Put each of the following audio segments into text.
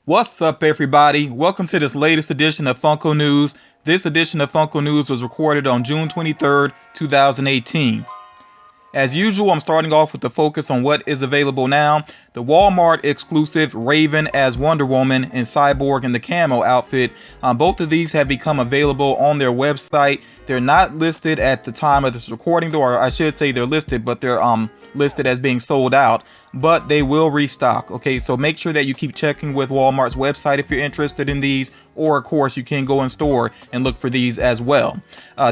What's up, everybody? Welcome to this latest edition of Funko News. This edition of Funko News was recorded on June 23rd, 2018. As usual, I'm starting off with the focus on what is available now. The Walmart exclusive Raven as Wonder Woman and Cyborg in the Camo outfit. Both of these have become available on their website. They're not listed at the time of this recording, though, or I should say they're listed, but they're listed as being sold out. But they will restock. Okay, so make sure that you keep checking with Walmart's website if you're interested in these, or of course you can go in store and look for these as well.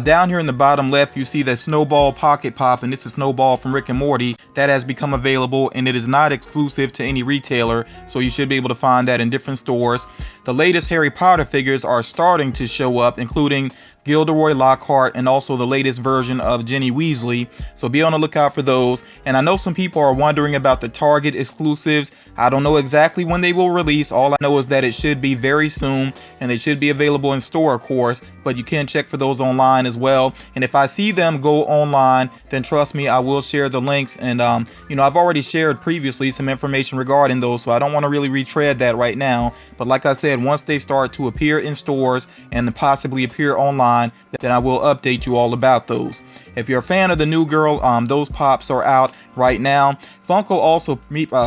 Down here in the bottom left, you see the Snowball Pocket Pop, and this is Snowball from Rick and Morty. That has become available, and it is not exclusive to any retailer, so you should be able to find that in different stores. The latest Harry Potter figures are starting to show up, including Gilderoy Lockhart and also the latest version of Ginny Weasley, so be on the lookout for those. And I know some people are wondering about the Target exclusives. I don't know exactly when they will release. All I know is that it should be very soon, and they should be available in store, of course, but you can check for those online as well. And if I see them go online, then trust me, I will share the links. And I've already shared previously some information regarding those, so I don't want to really retread that right now. But like I said, once they start to appear in stores and possibly appear online, then I will update you all about those. If you're a fan of the new girl, those pops are out right now. Funko also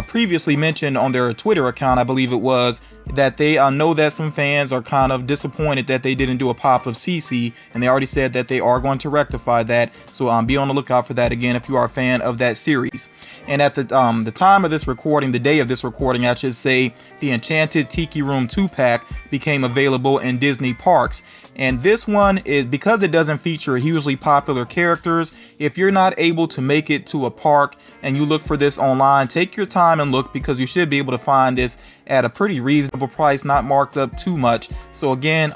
previously mentioned on their Twitter account, I believe it was, that they know that some fans are kind of disappointed that they didn't do a pop of Cece, and they already said that they are going to rectify that. So be on the lookout for that again if you are a fan of that series. And at the time of this recording, the day of this recording, I should say, the Enchanted Tiki Room 2-pack became available in Disney parks. And this one is, because it doesn't feature hugely popular characters, if you're not able to make it to a park and you look for this online, take your time and look, because you should be able to find this at a pretty reasonable price, not marked up too much. So again,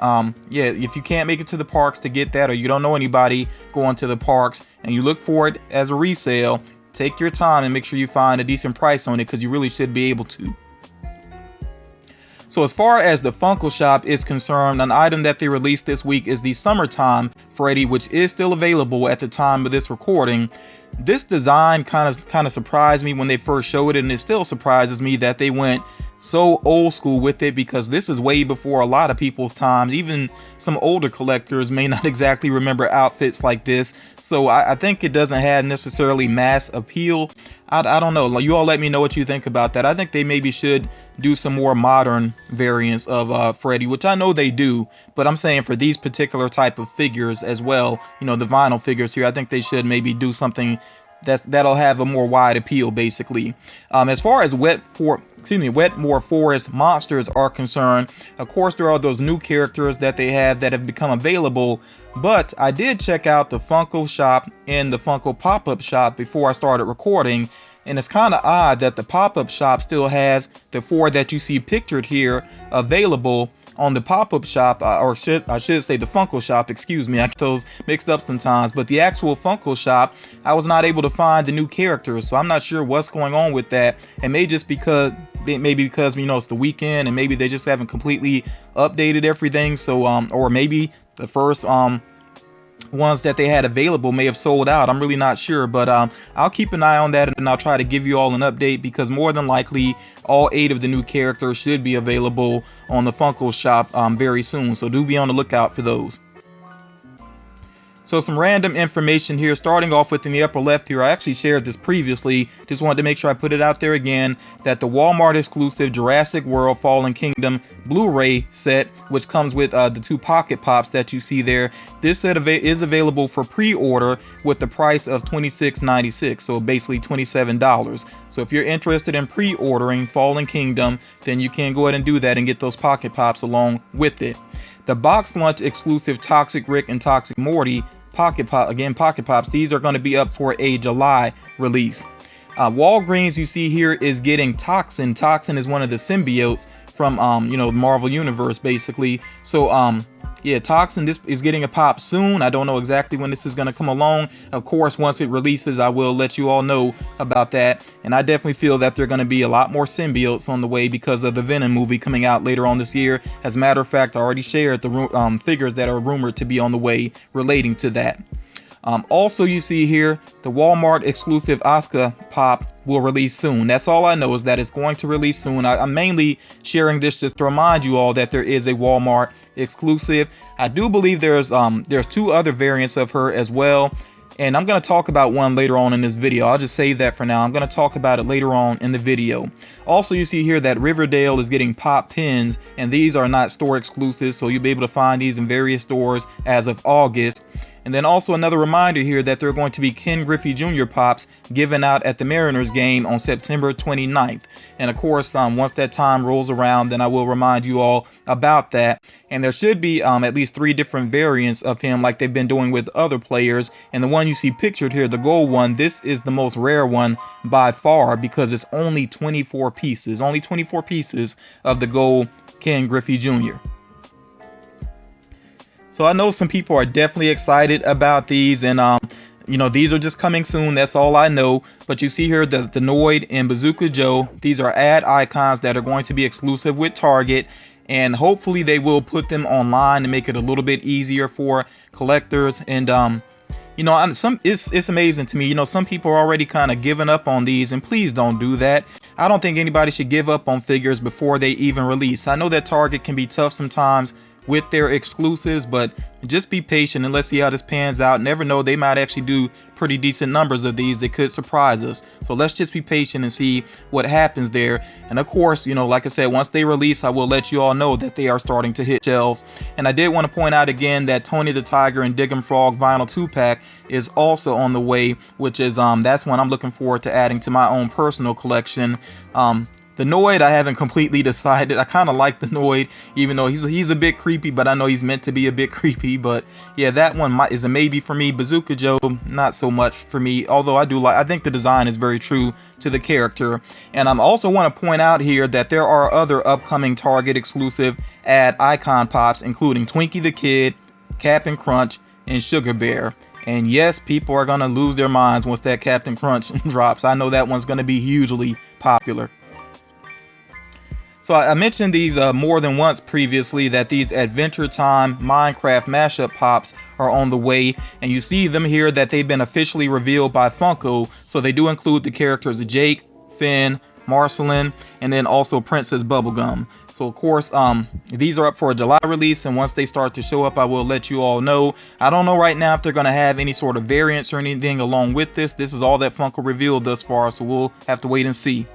if you can't make it to the parks to get that, or you don't know anybody going to the parks and you look for it as a resale, take your time and make sure you find a decent price on it, because you really should be able to. So as far as the Funko shop is concerned, an item that they released this week is the Summertime Freddy, which is still available at the time of this recording. This design kind of surprised me when they first showed it, and it still surprises me that they went so old school with it, because this is way before a lot of people's times. Even some older collectors may not exactly remember outfits like this. So I think it doesn't have necessarily mass appeal. I don't know. You all let me know what you think about that. I think they maybe should do some more modern variants of Freddy, which I know they do, but I'm saying for these particular type of figures as well, the vinyl figures here, I think they should maybe do something that'll have a more wide appeal, basically. As far as Wetmore Forest monsters are concerned, of course there are those new characters that they have that have become available, but I did check out the Funko shop and the Funko pop-up shop before I started recording, and it's kind of odd that the pop-up shop still has the 4 that you see pictured here available on the pop-up shop, I should say the Funko shop, excuse me, I get those mixed up sometimes, but the actual Funko shop, I was not able to find the new characters, so I'm not sure what's going on with that. And maybe because it's the weekend, and maybe they just haven't completely updated everything, so or maybe the first ones that they had available may have sold out. I'm really not sure, but I'll keep an eye on that, and I'll try to give you all an update, because more than likely all 8 of the new characters should be available on the Funko shop very soon, so do be on the lookout for those. So some random information here, starting off with in the upper left here. I actually shared this previously, just wanted to make sure I put it out there again, that the Walmart exclusive Jurassic World Fallen Kingdom Blu-ray set, which comes with the 2 pocket pops that you see there, this set is available for pre-order with the price of $26.96, so basically $27. So if you're interested in pre-ordering Fallen Kingdom, then you can go ahead and do that and get those pocket pops along with it. The box lunch exclusive Toxic Rick and Toxic Morty pocket pops, these are going to be up for a July release. Walgreens, you see here, is getting Toxin. Toxin is one of the symbiotes from the Marvel Universe, basically. So Toxin, this is getting a pop soon. I don't know exactly when this is going to come along. Of course, once it releases, I will let you all know about that. And I definitely feel that there are going to be a lot more symbiotes on the way because of the Venom movie coming out later on this year. As a matter of fact, I already shared the figures that are rumored to be on the way relating to that. Also, you see here the Walmart exclusive Asuka pop will release soon. That's all I know, is that it's going to release soon. I'm mainly sharing this just to remind you all that there is a Walmart exclusive. I do believe there's 2 other variants of her as well, and I'm going to talk about one later on in this video. I'll just save that for now. I'm going to talk about it later on in the video. Also, you see here that Riverdale is getting pop pins, and these are not store exclusives, so you'll be able to find these in various stores as of August. And then also another reminder here that there are going to be Ken Griffey Jr. pops given out at the Mariners game on September 29th. And of course, once that time rolls around, then I will remind you all about that. And there should be at least 3 different variants of him, like they've been doing with other players. And the one you see pictured here, the gold one, this is the most rare one by far, because it's only 24 pieces. Only 24 pieces of the gold Ken Griffey Jr. So I know some people are definitely excited about these, and you know, these are just coming soon. That's all I know. But you see here the Noid and Bazooka Joe. These are ad icons that are going to be exclusive with Target, and hopefully they will put them online and make it a little bit easier for collectors. And you know, it's amazing to me. You know, some people are already kind of giving up on these, and please don't do that. I don't think anybody should give up on figures before they even release. I know that Target can be tough sometimes with their exclusives, but just be patient and let's see how this pans out. Never know, they might actually do pretty decent numbers of these. They could surprise us. So let's just be patient and see what happens there. And of course, you know, like I said, once they release, I will let you all know that they are starting to hit shelves. And I did want to point out again that Tony the Tiger and Diggum Frog vinyl 2-pack is also on the way, which is that's one I'm looking forward to adding to my own personal collection. The Noid, I haven't completely decided. I kind of like the Noid, even though he's a bit creepy, but I know he's meant to be a bit creepy. But yeah, that one is a maybe for me. Bazooka Joe, not so much for me, although I think the design is very true to the character. And I also want to point out here that there are other upcoming Target exclusive ad icon pops, including Twinkie the Kid, Captain Crunch, and Sugar Bear. And yes, people are going to lose their minds once that Captain Crunch drops. I know that one's going to be hugely popular. So I mentioned these more than once previously, that these Adventure Time Minecraft mashup pops are on the way, and you see them here that they've been officially revealed by Funko. So they do include the characters Jake, Finn, Marceline, and then also Princess Bubblegum. So of course, these are up for a July release, and once they start to show up, I will let you all know. I don't know right now if they're going to have any sort of variants or anything along with this. This is all that Funko revealed thus far, so we'll have to wait and see.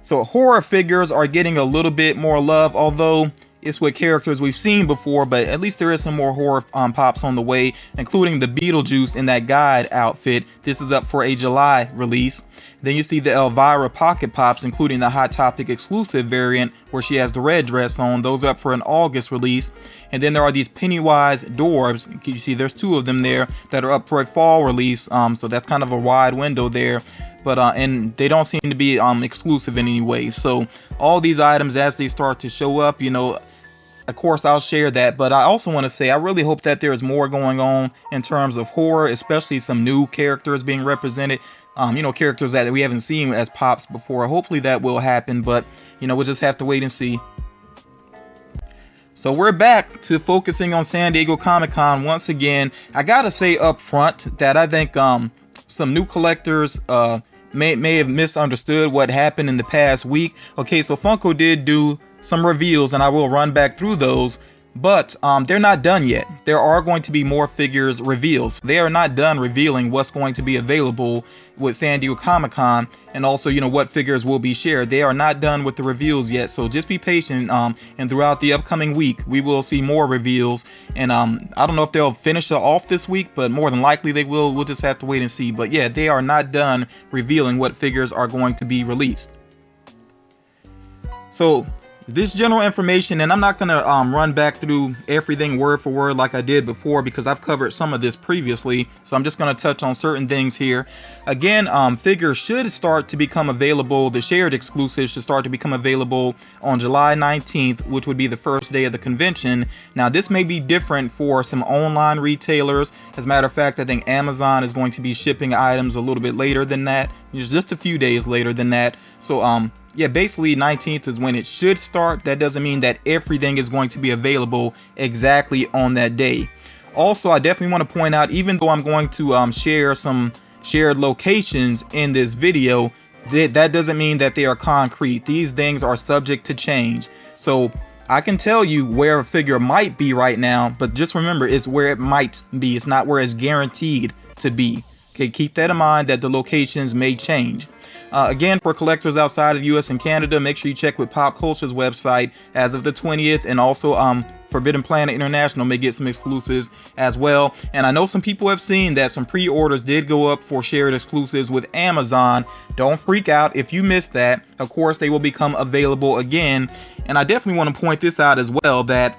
So horror figures are getting a little bit more love, although it's with characters we've seen before, but at least there is some more horror pops on the way, including the Beetlejuice in that guide outfit. This is up for a July release. Then you see the Elvira Pocket Pops, including the Hot Topic exclusive variant where she has the red dress on. Those are up for an August release. And then there are these Pennywise Dwarves. You see there's 2 of them there that are up for a fall release. So that's kind of a wide window there. But and they don't seem to be exclusive in any way. So all these items, as they start to show up, you know, of course I'll share that. But I also want to say I really hope that there's more going on in terms of horror, especially some new characters being represented. You know, characters that we haven't seen as pops before. Hopefully that will happen, but you know, we'll just have to wait and see. So we're back to focusing on San Diego Comic-Con once again. I gotta say up front that I think some new collectors may have misunderstood what happened in the past week. Okay, so Funko did do some reveals, and I will run back through those, but they're not done yet. There are going to be more figures reveals. They are not done revealing what's going to be available with San Diego Comic-Con, and also, you know, what figures will be shared. They are not done with the reveals yet, so just be patient, and throughout the upcoming week we will see more reveals. And I don't know if they'll finish it off this week, but more than likely they will. We'll just have to wait and see. But yeah, they are not done revealing what figures are going to be released. So this general information, and I'm not going to run back through everything word for word like I did before, because I've covered some of this previously, so I'm just going to touch on certain things here. Again, figures should start to become available, the shared exclusives should start to become available on July 19th, which would be the first day of the convention. Now this may be different for some online retailers. As a matter of fact, I think Amazon is going to be shipping items a little bit later than that, just a few days later than that. So yeah, basically 19th is when it should start. That doesn't mean that everything is going to be available exactly on that day. Also, I definitely want to point out, even though I'm going to share some shared locations in this video, that doesn't mean that they are concrete. These things are subject to change. So I can tell you where a figure might be right now, but just remember, it's where it might be. It's not where it's guaranteed to be. Okay, keep that in mind, that the locations may change. Again, for collectors outside of the US and Canada, make sure you check with Pop Culture's website as of the 20th, and also Forbidden Planet International may get some exclusives as well. And I know some people have seen that some pre-orders did go up for shared exclusives with Amazon. Don't freak out if you missed that. Of course, they will become available again. And I definitely want to point this out as well, that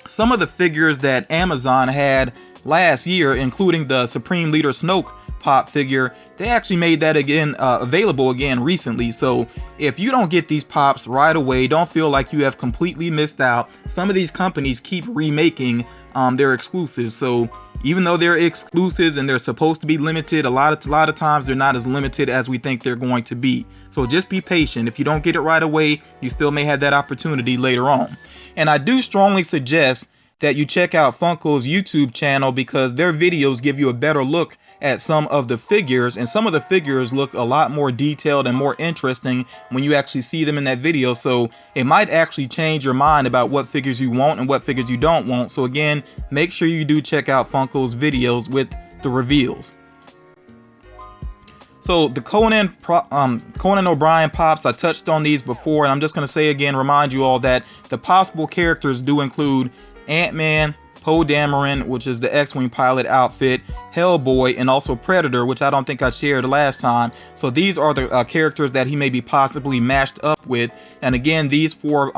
some of the figures that Amazon had last year, including the Supreme Leader Snoke pop figure, they actually made that again available again recently. So if you don't get these pops right away, don't feel like you have completely missed out. Some of these companies keep remaking their exclusives. So even though they're exclusives and they're supposed to be limited, a lot of times they're not as limited as we think they're going to be. So just be patient. If you don't get it right away, you still may have that opportunity later on. And I do strongly suggest that you check out Funko's YouTube channel, because their videos give you a better look at some of the figures, and some of the figures look a lot more detailed and more interesting when you actually see them in that video. So it might actually change your mind about what figures you want and what figures you don't want. So again, make sure you do check out Funko's videos with the reveals. So the Conan O'Brien pops, I touched on these before, and I'm just going to say again, remind you all that the possible characters do include Ant-Man, Poe Dameron, which is the X-Wing pilot outfit, Hellboy, and also Predator, which I don't think I shared last time. So these are the characters that he may be possibly matched up with. And again, these four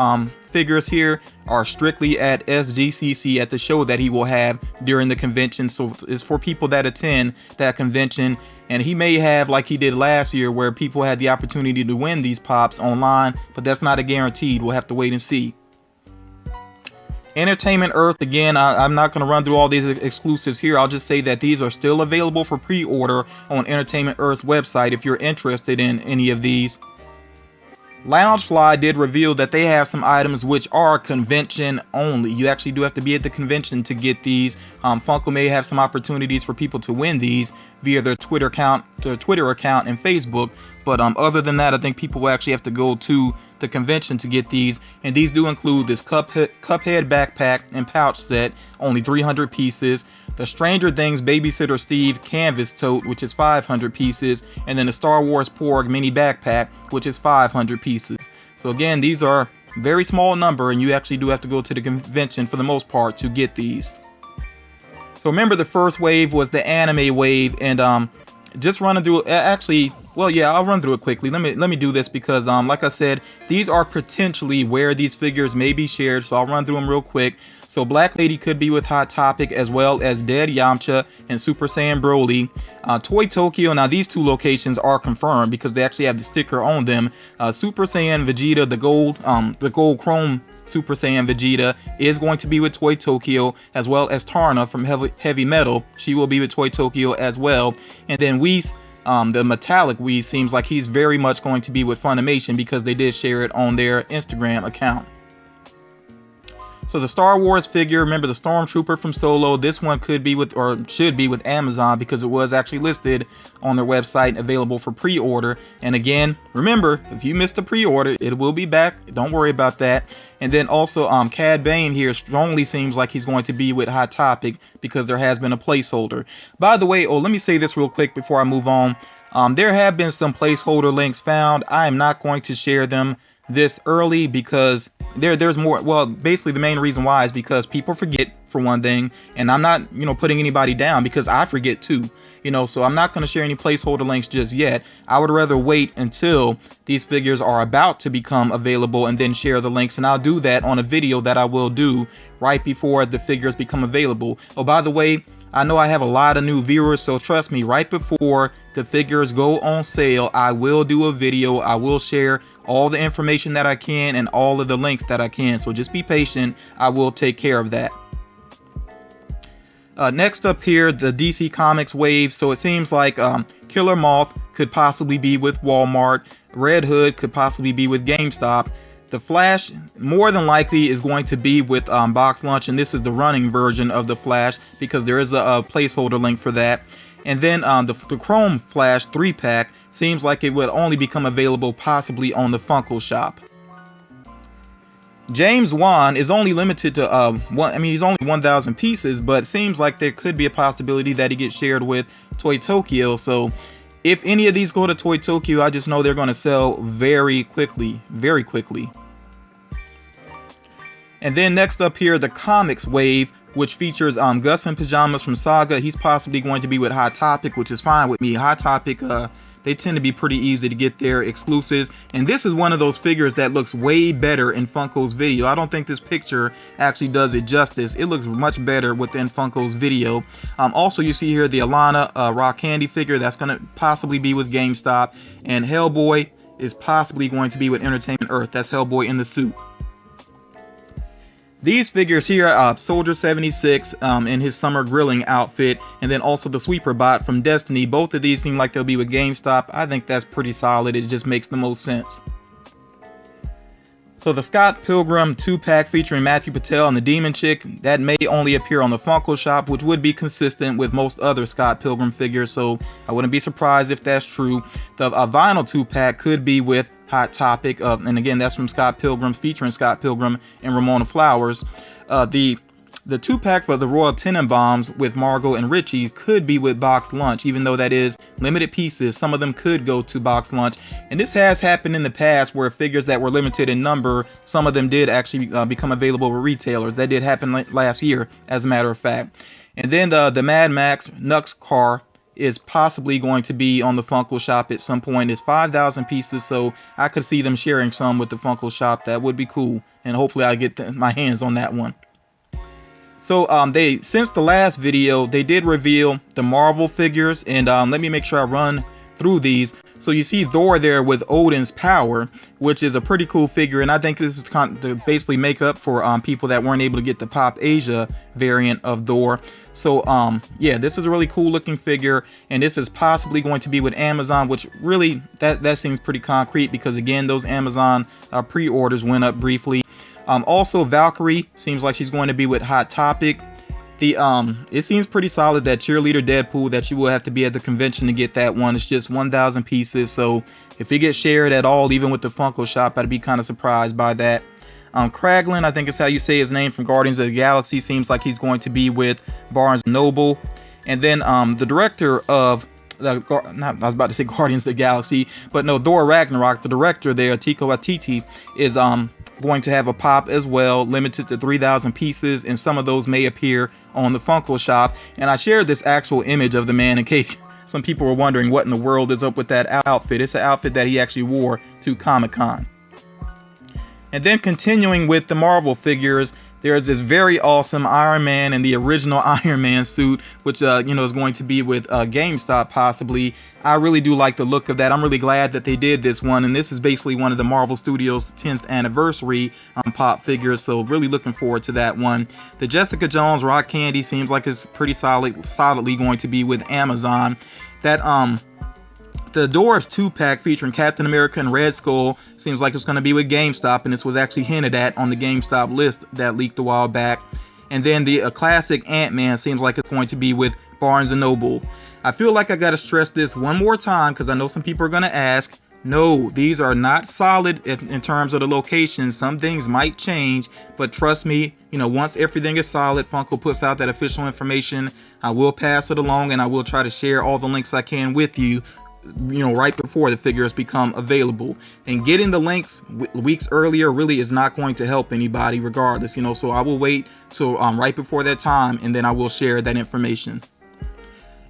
figures here are strictly at SGCC, at the show that he will have during the convention. So it's for people that attend that convention. And he may have, like he did last year, where people had the opportunity to win these pops online, but that's not a guaranteed. We'll have to wait and see. Entertainment Earth, again, I'm not going to run through all these exclusives here. I'll just say that these are still available for pre-order on Entertainment Earth's website if you're interested in any of these. Loungefly did reveal that they have some items which are convention only. You actually do have to be at the convention to get these. Funko may have some opportunities for people to win these via their Twitter account and Facebook. But other than that, I think people will actually have to go to the convention to get these. And these do include this Cuphead backpack and pouch set, only 300 pieces. The Stranger Things Babysitter Steve canvas tote, which is 500 pieces. And then the Star Wars Porg mini backpack, which is 500 pieces. So again, these are very small number, and you actually do have to go to the convention for the most part to get these. So remember, the first wave was the anime wave, and just running through, actually, well, yeah, I'll run through it quickly. Let me do this because, like I said, these are potentially where these figures may be shared. So I'll run through them real quick. So Black Lady could be with Hot Topic, as well as Dead Yamcha and Super Saiyan Broly. Toy Tokyo, now these two locations are confirmed because they actually have the sticker on them. Super Saiyan Vegeta, the gold chrome Super Saiyan Vegeta is going to be with Toy Tokyo, as well as Tarna from Heavy Metal. She will be with Toy Tokyo as well. And then Whis, the metallic Whis, seems like he's very much going to be with Funimation because they did share it on their Instagram account. So the Star Wars figure, remember the Stormtrooper from Solo, this one could be with, or should be with, Amazon because it was actually listed on their website, available for pre-order. And again, remember, if you missed the pre-order, it will be back. Don't worry about that. And then also Cad Bane here strongly seems like he's going to be with Hot Topic because there has been a placeholder. By the way, let me say this real quick before I move on. There have been some placeholder links found. I am not going to share them this early because there's more. Well, basically the main reason why is because people forget, for one thing, and I'm not, putting anybody down because I forget too. So I'm not going to share any placeholder links just yet. I would rather wait until these figures are about to become available and then share the links. And I'll do that on a video that I will do right before the figures become available. Oh, by the way, I know I have a lot of new viewers, so trust me, right before the figures go on sale, I will do a video. I will share all the information that I can and all of the links that I can. So just be patient. I will take care of that. Next up here, the DC Comics wave. So it seems like Killer Moth could possibly be with Walmart. Red Hood could possibly be with GameStop. The Flash more than likely is going to be with Box Lunch, and this is the running version of the Flash because there is a placeholder link for that. And then the Chrome Flash 3-pack seems like it would only become available possibly on the Funko shop. James Wan is only limited to he's only 1,000 pieces, but it seems like there could be a possibility that he gets shared with Toy Tokyo. So if any of these go to Toy Tokyo, I just know they're going to sell very quickly, very quickly. And then next up here, the Comics Wave, which features Gus in pajamas from Saga. He's possibly going to be with Hot Topic, which is fine with me. Hot Topic, they tend to be pretty easy to get their exclusives. And this is one of those figures that looks way better in Funko's video. I don't think this picture actually does it justice. It looks much better within Funko's video. Also, you see here the Alana Rock Candy figure. That's going to possibly be with GameStop. And Hellboy is possibly going to be with Entertainment Earth. That's Hellboy in the suit. These figures here, Soldier 76 in his summer grilling outfit, and then also the Sweeper Bot from Destiny. Both of these seem like they'll be with GameStop. I think that's pretty solid. It just makes the most sense. So the Scott Pilgrim 2-pack featuring Matthew Patel and the Demon Chick, that may only appear on the Funko shop, which would be consistent with most other Scott Pilgrim figures, so I wouldn't be surprised if that's true. The vinyl 2-pack could be with Hot Topic, and again, that's from Scott Pilgrim, featuring Scott Pilgrim and Ramona Flowers. The 2-pack for the Royal Tenenbaums with Margot and Richie could be with Box Lunch, even though that is limited pieces. Some of them could go to Box Lunch, and this has happened in the past where figures that were limited in number, some of them did actually become available with retailers. That did happen last year, as a matter of fact. And then the Mad Max Nux car is possibly going to be on the Funko shop at some point. It's 5,000 pieces, so I could see them sharing some with the Funko shop. That would be cool, and hopefully I get my hands on that one. So since the last video, they did reveal the Marvel figures, and let me make sure I run through these. So you see Thor there with Odin's power, which is a pretty cool figure, and I think this is kind of basically make up for people that weren't able to get the Pop Asia variant of Thor. So yeah, this is a really cool looking figure, and this is possibly going to be with Amazon, which really that seems pretty concrete because again, those Amazon pre-orders went up briefly. Also, Valkyrie seems like she's going to be with Hot Topic. It seems pretty solid that Cheerleader Deadpool, that you will have to be at the convention to get that one. It's just 1,000 pieces, so if it gets shared at all, even with the Funko shop, I'd be kind of surprised by that. Kraglin, I think is how you say his name, from Guardians of the Galaxy, seems like he's going to be with Barnes & Noble. And then the director of I was about to say Guardians of the Galaxy, but no, Thor Ragnarok, the director there, Taika Waititi, is going to have a pop as well, limited to 3,000 pieces, and some of those may appear on the Funko shop. And I shared this actual image of the man in case some people were wondering what in the world is up with that outfit. It's an outfit that he actually wore to Comic-Con. And then continuing with the Marvel figures, there's this very awesome Iron Man in the original Iron Man suit, which is going to be with GameStop possibly. I really do like the look of that. I'm really glad that they did this one, and this is basically one of the Marvel Studios 10th anniversary pop figures, so really looking forward to that one. The Jessica Jones Rock Candy seems like it's pretty solidly going to be with Amazon. That the Dwarves 2-pack featuring Captain America and Red Skull seems like it's going to be with GameStop, and this was actually hinted at on the GameStop list that leaked a while back. And then the classic Ant-Man seems like it's going to be with Barnes & Noble. I feel like I got to stress this one more time because I know some people are going to ask. No, these are not solid in terms of the location. Some things might change, but trust me, once everything is solid, Funko puts out that official information, I will pass it along, and I will try to share all the links I can with you, right before the figures become available. And getting the links weeks earlier really is not going to help anybody regardless, so I will wait till right before that time, and then I will share that information.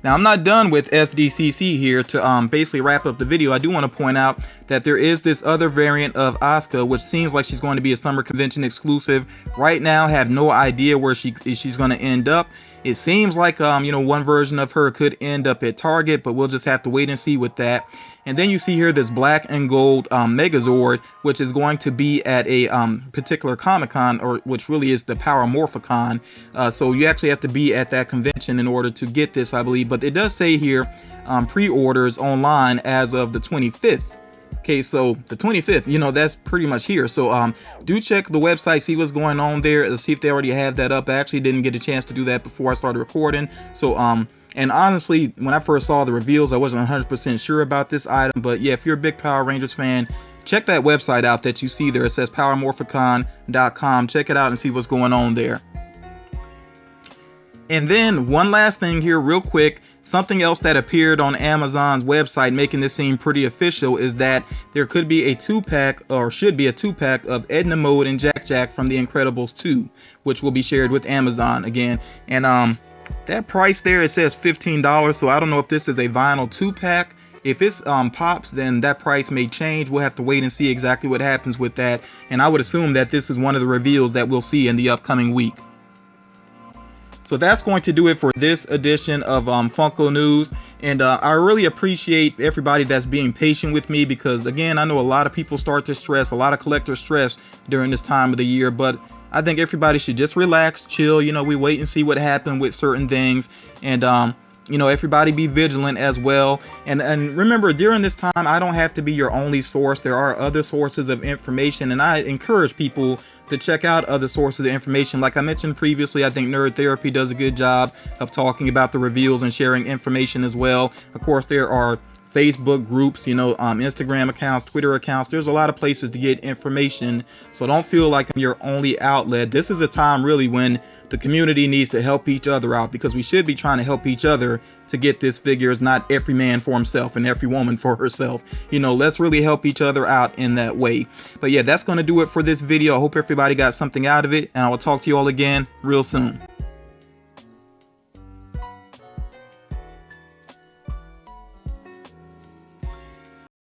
Now, I'm not done with SDCC here. To basically wrap up the video, I do want to point out that there is this other variant of Asuka, which seems like she's going to be a summer convention exclusive. Right now, have no idea where she's going to end up. It seems like one version of her could end up at Target, but we'll just have to wait and see with that. And then you see here this black and gold Megazord, which is going to be at a particular Comic-Con, or which really is the Power Morphicon. So you actually have to be at that convention in order to get this, I believe. But it does say here pre-orders online as of the 25th Okay, so the 25th, you know, that's pretty much here. So do check the website, see what's going on there, see if they already have that up. I actually didn't get a chance to do that before I started recording. So and honestly, when I first saw the reveals, I wasn't 100% sure about this item. But yeah, if you're a big Power Rangers fan, check that website out that you see there. It says powermorphicon.com. Check it out and see what's going on there. And then one last thing here real quick. Something else that appeared on Amazon's website, making this seem pretty official, is that there could be a 2-pack, or should be a 2-pack, of Edna Mode and Jack from The Incredibles 2, which will be shared with Amazon again. And that price there, it says $15, so I don't know if this is a vinyl 2-pack. If it's pops, then that price may change. We'll have to wait and see exactly what happens with that. And I would assume that this is one of the reveals that we'll see in the upcoming week. So that's going to do it for this edition of Funko News. And I really appreciate everybody that's being patient with me, because again, I know a lot of people start to stress, a lot of collectors stress during this time of the year, but I think everybody should just relax, chill. You know, we wait and see what happened with certain things. And you know, everybody be vigilant as well. And remember, during this time, I don't have to be your only source. There are other sources of information, and I encourage people to check out other sources of information. Like I mentioned previously, I think Nerd Therapy does a good job of talking about the reveals and sharing information as well. Of course, there are Facebook groups, you know, Instagram accounts, Twitter accounts. There's a lot of places to get information. So don't feel like I'm your only outlet. This is a time really when the community needs to help each other out, because we should be trying to help each other to get this figure. It's not every man for himself and every woman for herself. You know, let's really help each other out in that way. But yeah, that's going to do it for this video. I hope everybody got something out of it, and I will talk to you all again real soon.